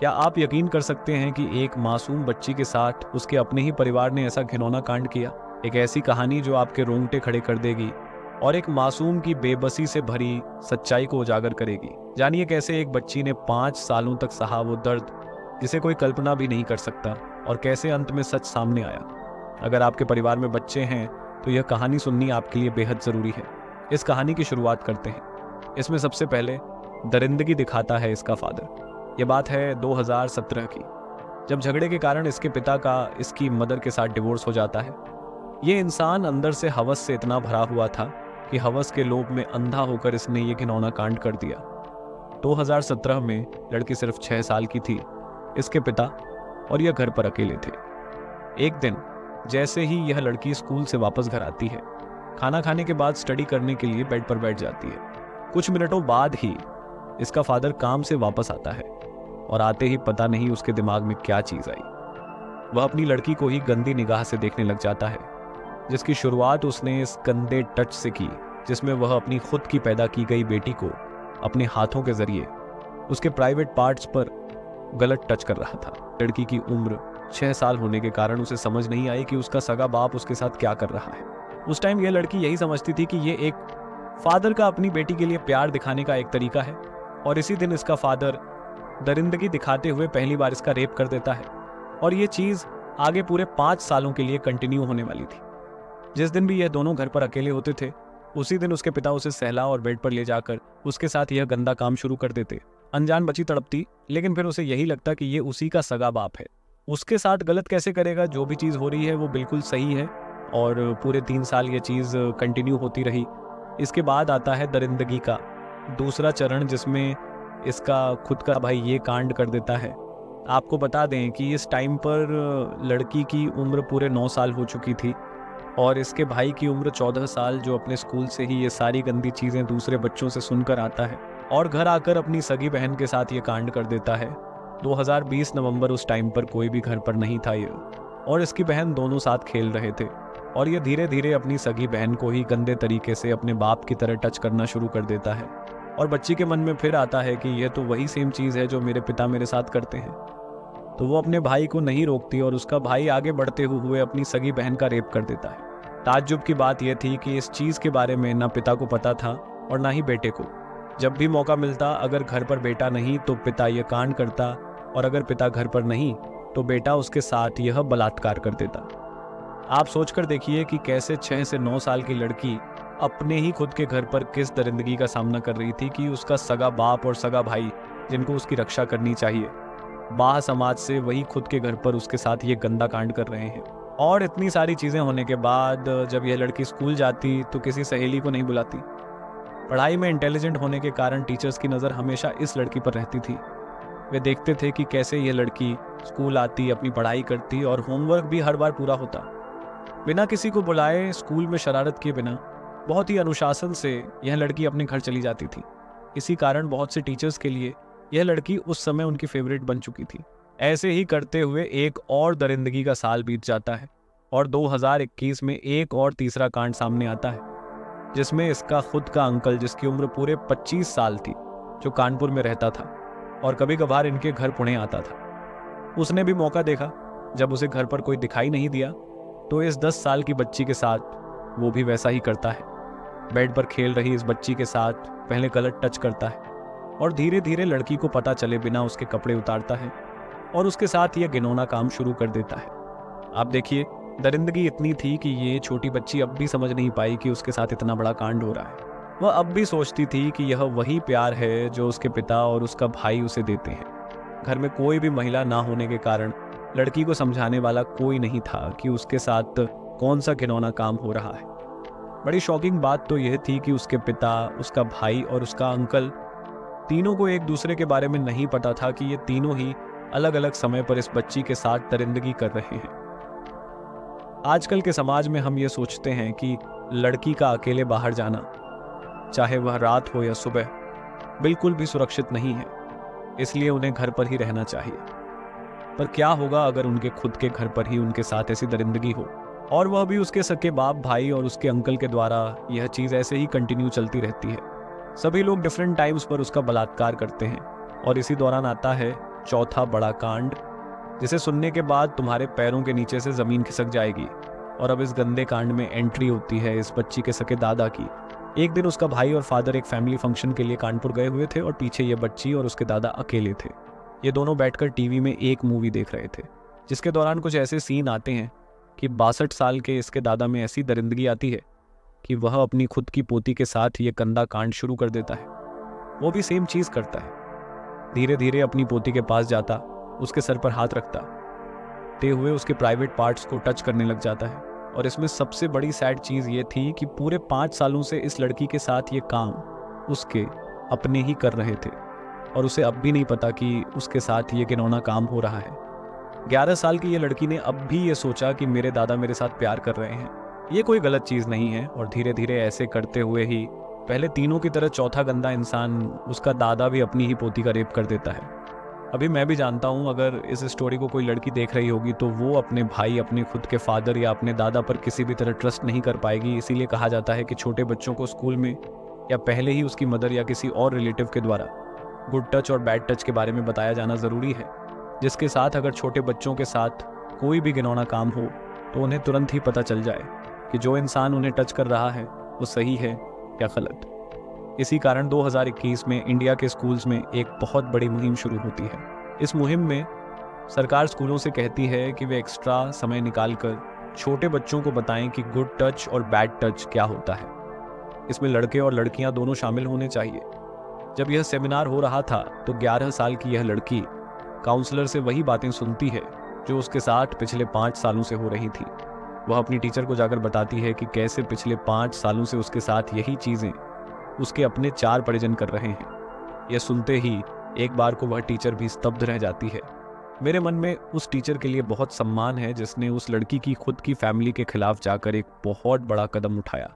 क्या आप यकीन कर सकते हैं कि एक मासूम बच्ची के साथ उसके अपने ही परिवार ने ऐसा घिनौना कांड किया? एक ऐसी कहानी जो आपके रोंगटे खड़े कर देगी और एक मासूम की बेबसी से भरी सच्चाई को उजागर करेगी। जानिए कैसे एक बच्ची ने 5 सालों तक सहा वो दर्द जिसे कोई कल्पना भी नहीं कर सकता, और कैसे अंत में सच सामने आया। अगर आपके परिवार में बच्चे हैं तो यह कहानी सुननी आपके लिए बेहद ज़रूरी है। इस कहानी की शुरुआत करते हैं। इसमें सबसे पहले दरिंदगी दिखाता है इसका फादर। ये बात है 2017 की, जब झगड़े के कारण इसके पिता का इसकी मदर के साथ डिवोर्स हो जाता है। ये इंसान अंदर से हवस से इतना भरा हुआ था कि हवस के लोभ में अंधा होकर इसने ये घिनौना कांड कर दिया। 2017 में लड़की सिर्फ 6 साल की थी, इसके पिता और यह घर पर अकेले थे। एक दिन जैसे ही यह लड़की स्कूल से वापस घर आती है, खाना खाने के बाद स्टडी करने के लिए बेड पर बैठ जाती है। कुछ मिनटों बाद ही इसका फादर काम से वापस आता है, और आते ही पता नहीं उसके दिमाग में क्या चीज आई। वह अपनी लड़की को ही गंदी निगाह से देखने लग जाता है, जिसकी शुरुआत उसने इस गंदे टच से की, जिसमें वह अपनी खुद की पैदा की गई बेटी को अपने हाथों के जरिए उसके प्राइवेट पार्ट्स पर गलत टच कर रहा था। लड़की की उम्र 6 साल होने के कारण उसे समझ नहीं आई कि उसका सगा बाप उसके साथ क्या कर रहा है। उस टाइम यह लड़की यही समझती थी कि ये एक फादर का अपनी बेटी के लिए प्यार दिखाने का एक तरीका है, और इसी दिन इसका फादर दरिंदगी दिखाते हुए पहली बार इसका रेप कर देता है। और ये चीज़ आगे पूरे 5 सालों के लिए कंटिन्यू होने वाली थी। जिस दिन भी यह दोनों घर पर अकेले होते थे, उसी दिन उसके पिता उसे सहला और बेड पर ले जाकर उसके साथ यह गंदा काम शुरू कर देते। अनजान बच्ची तड़पती, लेकिन फिर उसे यही लगता कि ये उसी का सगा बाप है। उसके साथ गलत कैसे करेगा? जो भी चीज़ हो रही है वो बिल्कुल सही है, और पूरे 3 साल ये चीज़ कंटिन्यू होती रही। इसके बाद आता है दरिंदगी का दूसरा चरण, जिसमें इसका खुद का भाई ये कांड कर देता है। आपको बता दें कि इस टाइम पर लड़की की उम्र पूरे 9 साल हो चुकी थी, और इसके भाई की उम्र 14 साल, जो अपने स्कूल से ही ये सारी गंदी चीज़ें दूसरे बच्चों से सुनकर आता है और घर आकर अपनी सगी बहन के साथ ये कांड कर देता है। 2020 नवंबर, उस टाइम पर कोई भी घर पर नहीं था ये, और इसकी बहन दोनों साथ खेल रहे थे, और ये धीरे धीरे अपनी सगी बहन को ही गंदे तरीके से अपने बाप की तरह टच करना शुरू कर देता है। और बच्ची के मन में फिर आता है कि यह तो वही सेम चीज़ है जो मेरे पिता मेरे साथ करते हैं। तो वो अपने भाई को नहीं रोकती, और उसका भाई आगे बढ़ते हुए अपनी सगी बहन का रेप कर देता है। ताज्जुब की बात यह थी कि इस चीज़ के बारे में ना पिता को पता था और ना ही बेटे को। जब भी मौका मिलता, अगर घर पर बेटा नहीं तो पिता यह कांड करता, और अगर पिता घर पर नहीं तो बेटा उसके साथ यह बलात्कार कर देता। आप सोचकर देखिए कि कैसे 6 से 9 साल की लड़की अपने ही खुद के घर पर किस दरिंदगी का सामना कर रही थी कि उसका सगा बाप और सगा भाई, जिनको उसकी रक्षा करनी चाहिए, बाह समाज से वही खुद के घर पर उसके साथ ये गंदा कांड कर रहे हैं। और इतनी सारी चीज़ें होने के बाद जब यह लड़की स्कूल जाती तो किसी सहेली को नहीं बुलाती। पढ़ाई में इंटेलिजेंट होने के कारण टीचर्स की नज़र हमेशा इस लड़की पर रहती थी। वे देखते थे कि कैसे यह लड़की स्कूल आती, अपनी पढ़ाई करती, और होमवर्क भी हर बार पूरा होता। बिना किसी को बुलाए, स्कूल में शरारत किए बिना, बहुत ही अनुशासन से यह लड़की अपने घर चली जाती थी। इसी कारण बहुत से टीचर्स के लिए यह लड़की उस समय उनकी फेवरेट बन चुकी थी। ऐसे ही करते हुए एक और दरिंदगी का साल बीत जाता है, और 2021 में एक और तीसरा कांड सामने आता है, जिसमें इसका खुद का अंकल, जिसकी उम्र पूरे 25 साल थी, जो कानपुर में रहता था और कभी कभार इनके घर पुणे आता था, उसने भी मौका देखा। जब उसे घर पर कोई दिखाई नहीं दिया तो इस 10 साल की बच्ची के साथ वो भी वैसा ही करता है। बेड पर खेल रही इस बच्ची के साथ पहले गलत टच करता है, और धीरे धीरे लड़की को पता चले बिना उसके कपड़े उतारता है, और उसके साथ यह घिनौना काम शुरू कर देता है। आप देखिए, दरिंदगी इतनी थी कि ये छोटी बच्ची अब भी समझ नहीं पाई कि उसके साथ इतना बड़ा कांड हो रहा है। वह अब भी सोचती थी कि यह वही प्यार है जो उसके पिता और उसका भाई उसे देते हैं। घर में कोई भी महिला ना होने के कारण लड़की को समझाने वाला कोई नहीं था कि उसके साथ कौन सा घिनौना काम हो रहा है। बड़ी शॉकिंग बात तो यह थी कि उसके पिता, उसका भाई और उसका अंकल, तीनों को एक दूसरे के बारे में नहीं पता था कि ये तीनों ही अलग अलग समय पर इस बच्ची के साथ दरिंदगी कर रहे हैं। आजकल के समाज में हम ये सोचते हैं कि लड़की का अकेले बाहर जाना, चाहे वह रात हो या सुबह, बिल्कुल भी सुरक्षित नहीं है, इसलिए उन्हें घर पर ही रहना चाहिए। पर क्या होगा अगर उनके खुद के घर पर ही उनके साथ ऐसी दरिंदगी हो, और वह भी उसके सके बाप, भाई और उसके अंकल के द्वारा यह चीज़ ऐसे ही कंटिन्यू चलती रहती है। सभी लोग डिफरेंट टाइम्स पर उसका बलात्कार करते हैं, और इसी दौरान आता है चौथा बड़ा कांड, जिसे सुनने के बाद तुम्हारे पैरों के नीचे से जमीन खिसक जाएगी। और अब इस गंदे कांड में एंट्री होती है इस बच्ची के सके दादा की। एक दिन उसका भाई और फादर एक फैमिली फंक्शन के लिए कानपुर गए हुए थे और पीछे ये बच्ची और उसके दादा अकेले थे। ये दोनों बैठकर टीवी में एक मूवी देख रहे थे, जिसके दौरान कुछ ऐसे सीन आते हैं कि 62 साल के इसके दादा में ऐसी दरिंदगी आती है कि वह अपनी खुद की पोती के साथ ये गंदा कांड शुरू कर देता है। वो भी सेम चीज करता है। धीरे धीरे अपनी पोती के पास जाता, उसके सर पर हाथ रखता, ते हुए उसके प्राइवेट पार्ट्स को टच करने लग जाता है। और इसमें सबसे बड़ी सैड चीज ये थी कि पूरे 5 सालों से इस लड़की के साथ ये काम उसके अपने ही कर रहे थे और उसे अब भी नहीं पता कि उसके साथ ये घिनौना काम हो रहा है। 11 साल की ये लड़की ने अब भी ये सोचा कि मेरे दादा मेरे साथ प्यार कर रहे हैं, ये कोई गलत चीज नहीं है। और धीरे धीरे ऐसे करते हुए ही पहले तीनों की तरह चौथा गंदा इंसान, उसका दादा, भी अपनी ही पोती का रेप कर देता है। अभी मैं भी जानता हूँ अगर इस स्टोरी को कोई लड़की देख रही होगी तो वो अपने भाई, अपने खुद के फादर या अपने दादा पर किसी भी तरह ट्रस्ट नहीं कर पाएगी। इसीलिए कहा जाता है कि छोटे बच्चों को स्कूल में या पहले ही उसकी मदर या किसी और रिलेटिव के द्वारा गुड टच और बैड टच के बारे में बताया जाना ज़रूरी है, जिसके साथ अगर छोटे बच्चों के साथ कोई भी घिनौना काम हो तो उन्हें तुरंत ही पता चल जाए कि जो इंसान उन्हें टच कर रहा है वो सही है या गलत। इसी कारण 2021 में इंडिया के स्कूल्स में एक बहुत बड़ी मुहिम शुरू होती है। इस मुहिम में सरकार स्कूलों से कहती है कि वे एक्स्ट्रा समय निकालकर छोटे बच्चों को बताएं कि गुड टच और बैड टच क्या होता है। इसमें लड़के और लड़कियां दोनों शामिल होने चाहिए। जब यह सेमिनार हो रहा था तो 11 साल की यह लड़की काउंसलर से वही बातें सुनती है जो उसके साथ पिछले 5 सालों से हो रही थी। वह अपनी टीचर को जाकर बताती है कि कैसे पिछले 5 सालों से उसके साथ यही चीज़ें उसके अपने 4 परिजन कर रहे हैं। यह सुनते ही एक बार को वह टीचर भी स्तब्ध रह जाती है। मेरे मन में उस टीचर के लिए बहुत सम्मान है जिसने उस लड़की की खुद की फैमिली के खिलाफ जाकर एक बहुत बड़ा कदम उठाया।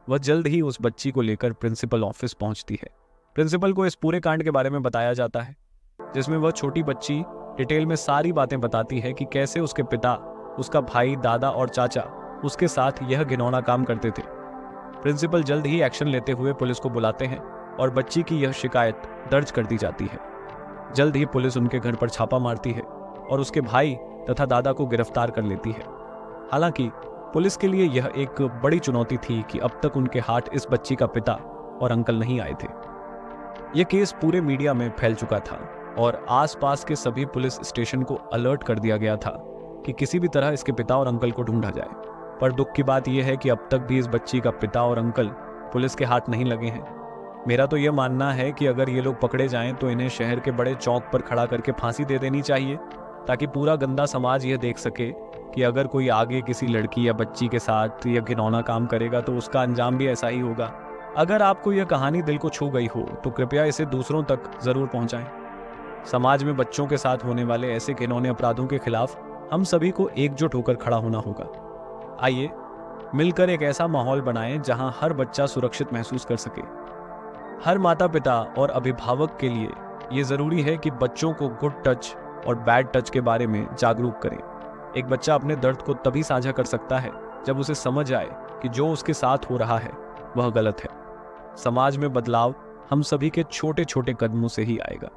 वह जल्द ही उस बच्ची को लेकर प्रिंसिपल ऑफिस पहुंचती है। प्रिंसिपल को इस पूरे कांड के बारे में बताया जाता है, जिसमें वह छोटी बच्ची डिटेल में सारी बातें बताती है कि कैसे उसके पिता, उसका भाई, दादा और चाचा उसके साथ यह घिनौना काम करते थे। प्रिंसिपल जल्द ही एक्शन लेते हुए पुलिस को बुलाते हैं और बच्ची की यह शिकायत दर्ज कर दी जाती है। जल्द ही पुलिस उनके घर पर छापा मारती है और उसके भाई तथा दादा को गिरफ्तार कर लेती है। हालांकि पुलिस के लिए यह एक बड़ी चुनौती थी कि अब तक उनके हाथ इस बच्ची का पिता और अंकल नहीं आए थे। यह केस पूरे मीडिया में फैल चुका था और आसपास के सभी पुलिस स्टेशन को अलर्ट कर दिया गया था कि किसी भी तरह इसके पिता और अंकल को ढूंढा जाए। पर दुख की बात यह है कि अब तक भी इस बच्ची का पिता और अंकल पुलिस के हाथ नहीं लगे हैं। मेरा तो यह मानना है कि अगर ये लोग पकड़े जाएं तो इन्हें शहर के बड़े चौक पर खड़ा करके फांसी दे देनी चाहिए, ताकि पूरा गंदा समाज यह देख सके कि अगर कोई आगे किसी लड़की या बच्ची के साथ यह घिनौना काम करेगा तो उसका अंजाम भी ऐसा ही होगा। अगर आपको यह कहानी दिल को छू गई हो तो कृपया इसे दूसरों तक जरूर पहुंचाएं। समाज में बच्चों के साथ होने वाले ऐसे घिनौने अपराधों के खिलाफ हम सभी को एकजुट होकर खड़ा होना होगा। आइए मिलकर एक ऐसा माहौल बनाएं जहां हर बच्चा सुरक्षित महसूस कर सके। हर माता पिता और अभिभावक के लिए ये जरूरी है कि बच्चों को गुड टच और बैड टच के बारे में जागरूक करें। एक बच्चा अपने दर्द को तभी साझा कर सकता है जब उसे समझ आए कि जो उसके साथ हो रहा है वह गलत है। समाज में बदलाव हम सभी के छोटे छोटे कदमों से ही आएगा।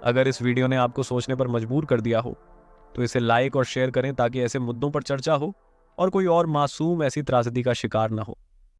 अगर इस वीडियो ने आपको सोचने पर मजबूर कर दिया हो तो इसे लाइक और शेयर करें ताकि ऐसे मुद्दों पर चर्चा हो और कोई और मासूम ऐसी त्रासदी का शिकार न हो।